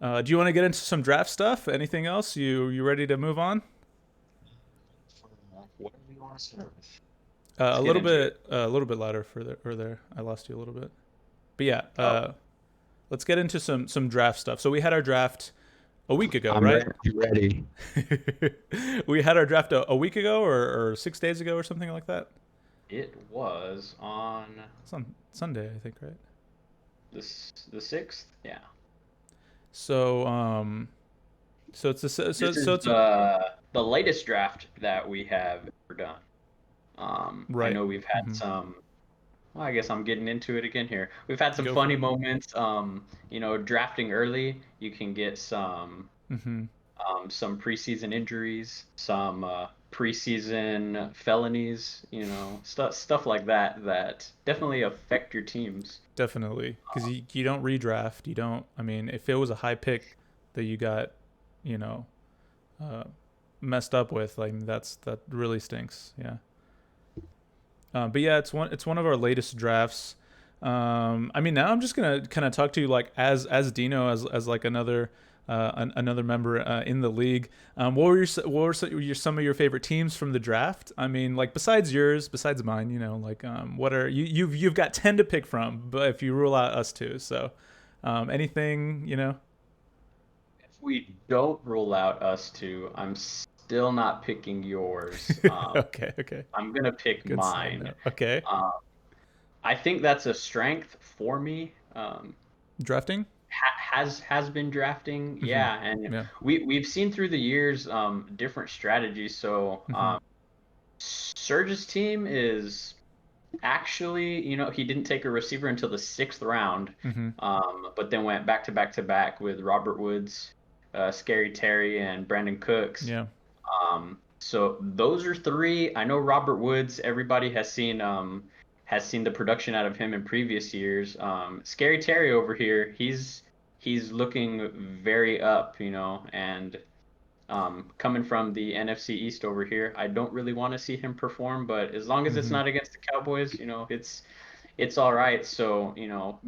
Do you want to get into some draft stuff? Anything else? You ready to move on? Whatever you want to start with. Uh, Let's a get little into it. bit, a little bit louder for there or there. I lost you a little bit. But yeah, Oh, let's get into some draft stuff. So we had our draft a week ago, I'm right? ready. Ready. We had our draft a week ago or 6 days ago or something like that. It was on It's on Sunday, I think, right? the sixth. Yeah. So so it's a, This so is it's a, the latest draft that we have ever done. I right. know we've had Hmm. some. Well, I guess I'm getting into it again here. We've had some Go funny for it. moments. Drafting early, you can get Hmm. some preseason injuries, some preseason felonies, stuff like that that definitely affect your teams. Definitely, because you don't redraft. You don't. I mean, if it was a high pick that you got, you know, uh, messed up with, like that really stinks. Yeah. But yeah, it's one of our latest drafts. I mean, now I'm just gonna kind of talk to you like as Dino as like another member in the league. Some of your favorite teams from the draft? I mean, like besides yours, besides mine, like what are you've got 10 to pick from, but if you rule out us two, so anything. If we don't rule out us two, I'm still not picking yours. Okay, okay, I'm gonna pick good side mine. note. Okay, Um, I think that's a strength for me. drafting. Has been drafting, Mm-hmm. yeah, and Yeah. we've seen through the years different strategies. So Mm-hmm. Surge's team is actually, he didn't take a receiver until the sixth round, Mm-hmm. but then went back to back to back with Robert Woods, Scary Terry, and Brandon Cooks. Yeah. So those are three. I know Robert Woods. Everybody has seen the production out of him in previous years. Scary Terry over here, he's looking very up, and coming from the NFC East over here, I don't really want to see him perform, but as long as it's Mm-hmm. not against the Cowboys, it's all right. So,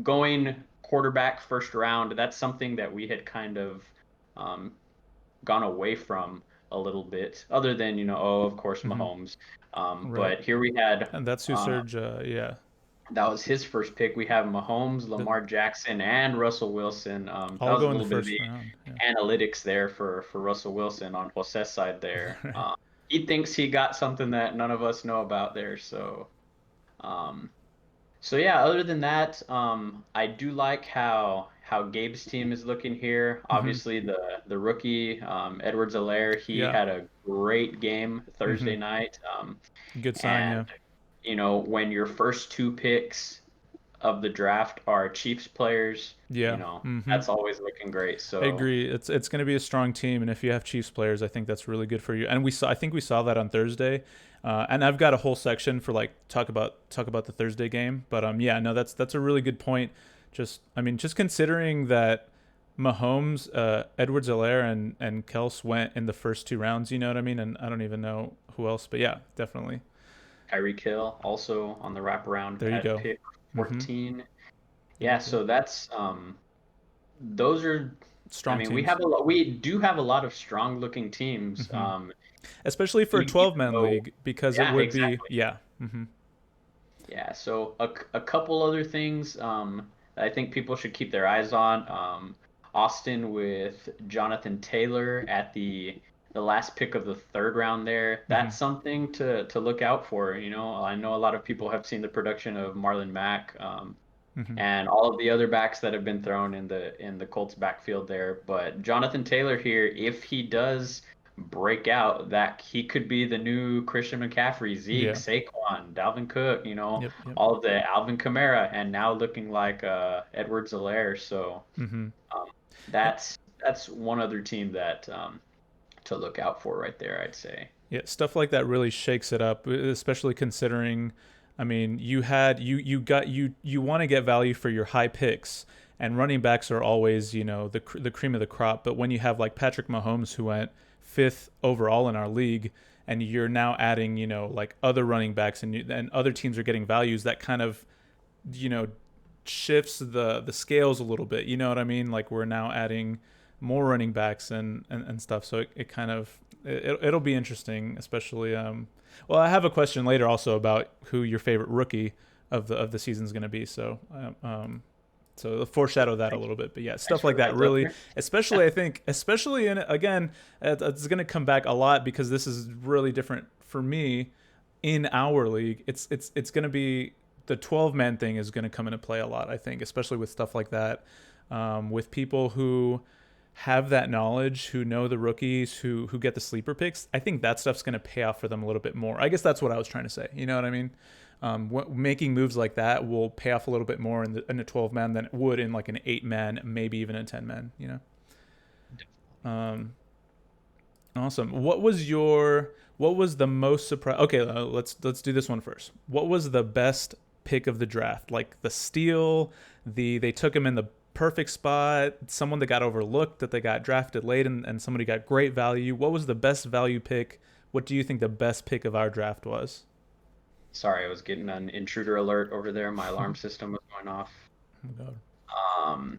going quarterback first round, that's something that we had kind of um, gone away from a little bit, other than, of course, Mm-hmm. Mahomes. Right. But here we had And that's who uh, Serge. Yeah. that was his first pick. We have Mahomes, The, Lamar Jackson, and Russell Wilson. That all was a go in the little bit of first the round. Yeah. analytics there for Russell Wilson on Jose's side there. He thinks he got something that none of us know about there. Um, so yeah, other than that, I do like how Gabe's team is looking here. Mm-hmm. Obviously, the rookie Edwards-Helaire, he Yeah. had a great game Mm-hmm. Thursday night. Good sign. And Yeah. when your first two picks of the draft are Chiefs players, Yeah. Mm-hmm. that's always looking great. I So agree. It's going to be a strong team, and if you have Chiefs players, I think that's really good for you. And I think we saw that on Thursday. And I've got a whole section for like talk about the Thursday game. But yeah, no, that's a really good point. I mean, just considering that Mahomes, Edwards-Helaire, and Kels went in the first two rounds. You know what I mean? And I don't even know who else, but yeah, definitely. Tyreek Hill also on the wraparound There you at go. pick Mm-hmm. 14. Yeah, Yep. Yep. so that's those are I Strong mean, teams, we do have a lot of strong looking teams. hmm especially for a Even 12-man though, league, because it yeah, would be exactly. yeah. Hmm. Yeah, so a couple other things that I think people should keep their eyes on. Austin with Jonathan Taylor at the last pick of the third round there. Hmm. That's something to look out for. I know a lot of people have seen the production of Marlon Mack. Hmm. And all of the other backs that have been thrown in the Colts backfield there. But Jonathan Taylor here, if he does break out, that he could be the new Christian McCaffrey, Zeke, Yeah. Saquon, Dalvin Cook, Yep. Yep. all of the Alvin Kamara, and now looking like Edwards-Helaire. So Hmm. um, that's one other team that to look out for right there, I'd say. Yeah, stuff like that really shakes it up, especially considering, I mean, you want to get value for your high picks, and running backs are always the cream of the crop. But when you have like Patrick Mahomes, who went fifth overall in our league, and you're now adding like other running backs, and other teams are getting values, that kind of you know shifts the scales a little bit. You know what I mean? Like we're now adding more running backs and stuff. So it kind of it'll be interesting, especially. Well, I have a question later also about who your favorite rookie of the season is going to be. So I'll foreshadow that a Thanks, little bit. But yeah, thanks stuff for like the that heads up really, there. especially I think, especially in again, it's going to come back a lot because this is really different for me in our league. It's going to be the 12-man thing is going to come into play a lot. I think, especially with stuff like that, with people who have that knowledge, who know the rookies, who get the sleeper picks. I think that stuff's going to pay off for them a little bit more. I guess that's what I was trying to say. You know what I mean? Making moves like that will pay off a little bit more in a 12 man than it would in like an 8 man, maybe even a 10 man. You know. Awesome. What was the most surprise? Okay, let's do this one first. What was the best pick of the draft? Like the steal, they took him in the perfect spot, someone that got overlooked, that they got drafted late, and somebody got great value. What was the best value pick? What do you think the best pick of our draft was? Sorry, I was getting an intruder alert over there. My alarm system was going off. Oh God. Um,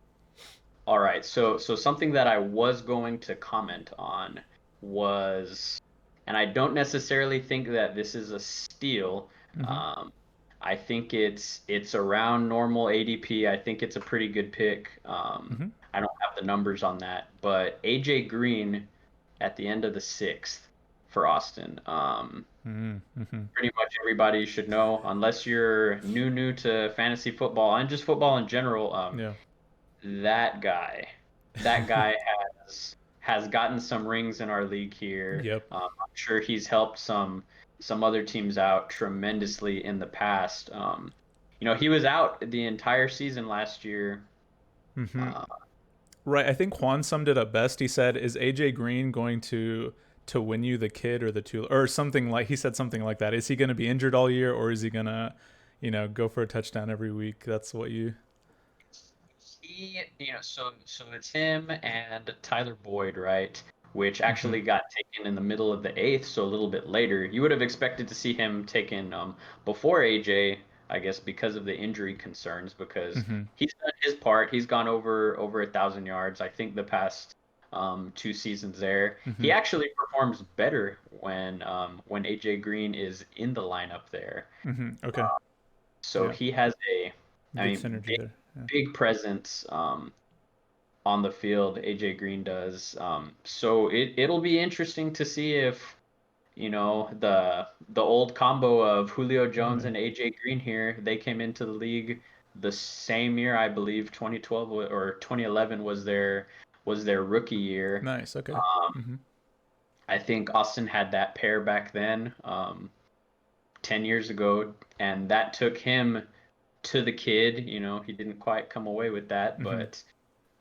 all right, so something that I was going to comment on was, and I don't necessarily think that this is a steal. Mm-hmm. Um, I think it's around normal ADP. I think it's a pretty good pick. Mm-hmm. I don't have the numbers on that, but AJ Green at the end of the sixth for Austin. Mm-hmm. Pretty much everybody should know, unless you're new to fantasy football and just football in general. Yeah. That guy, that guy has gotten some rings in our league here. Yep. I'm sure he's helped some other teams out tremendously in the past. He was out the entire season last year. Mm-hmm. Uh, Right. I think Juan summed it up best. He said, "Is AJ Green going to win you the kid or the two or something like?" He said something like that. Is he going to be injured all year or is he going to, go for a touchdown every week? That's what you. so it's him and Tyler Boyd, right? Which Mm-hmm. actually got taken in the middle of the eighth, so a little bit later. You would have expected to see him taken before AJ, I guess, because of the injury concerns, because Mm-hmm. he's done his part. He's gone over 1,000 yards, I think, the past two seasons there. Mm-hmm. He actually performs better when AJ Green is in the lineup there. Mm-hmm. Okay. So Yeah. he has I Good mean, synergy there. Yeah. big presence on the field. AJ Green does. So it'll be interesting to see if the old combo of Julio Jones Right. and AJ Green here. They came into the league the same year, I believe. 2012 or 2011 was their rookie year. Nice. Okay. Um, Mm-hmm. I think Austin had that pair back then, 10 years ago, and that took him to the kid. He didn't quite come away with that, Mm-hmm.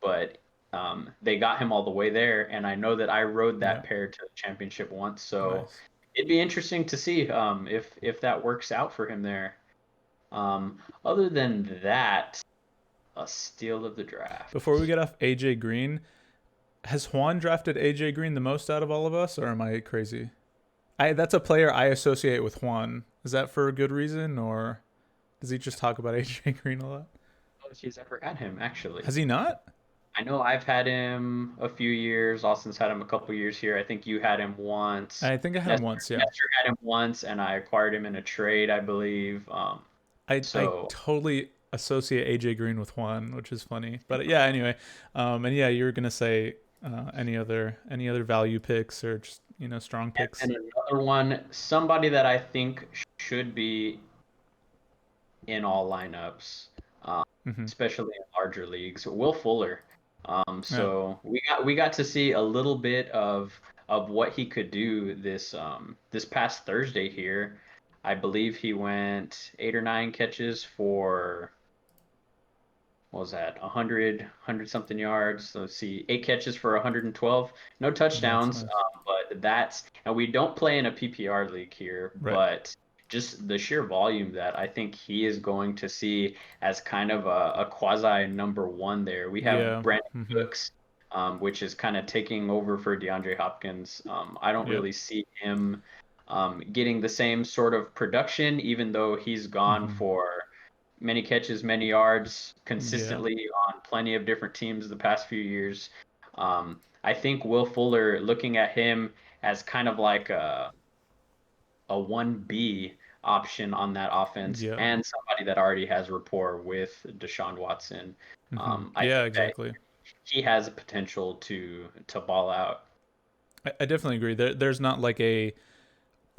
but they got him all the way there, and I know that I rode Yeah. that pair to the championship once, so Nice. it'd be interesting to see if that works out for him there. Other than that, a steal of the draft. Before we get off AJ Green, has Juan drafted AJ Green the most out of all of us, or am I crazy? That's a player I associate with Juan. Is that for a good reason, or does he just talk about AJ Green a lot? I don't know if he's ever had him actually. Has he not? I know I've had him a few years. Austin's had him a couple years here. I think you had him once. I think I had him Nestor, once. Yeah. Nestor had him once, and I acquired him in a trade, I believe. I So totally associate AJ Green with Juan, which is funny. But yeah, anyway, and yeah, you were gonna say any other value picks or just strong picks. and another one, somebody that I think should be in all lineups, um, Mm-hmm. especially in larger leagues, Will Fuller. Yeah. So we got to see a little bit of what he could do this past Thursday here. I believe he went 8 or 9 catches for, what was that, 100 something yards. Let's see, 8 catches for 112. No That's touchdowns, nice. and we don't play in a PPR league here, Right. but just the sheer volume that I think he is going to see as kind of a quasi number one there. We have Yeah. Brandon Mm-hmm. Cooks, which is kind of taking over for DeAndre Hopkins. I don't Yep. really see him getting the same sort of production, even though he's gone Mm-hmm. for many catches, many yards Yeah. consistently on plenty of different teams the past few years. I think Will Fuller, looking at him as kind of like a 1B option on that offense Yeah. and somebody that already has rapport with Deshaun Watson. I Yeah, think that exactly. he has a potential to ball out. I definitely agree. There's not like a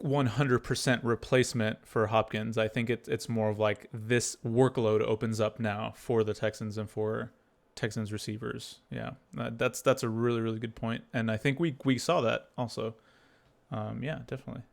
100% replacement for Hopkins. I think it's more of like this workload opens up now for the Texans and for Texans receivers. Yeah, that's a really really good point, and I think we saw that also. Yeah, definitely.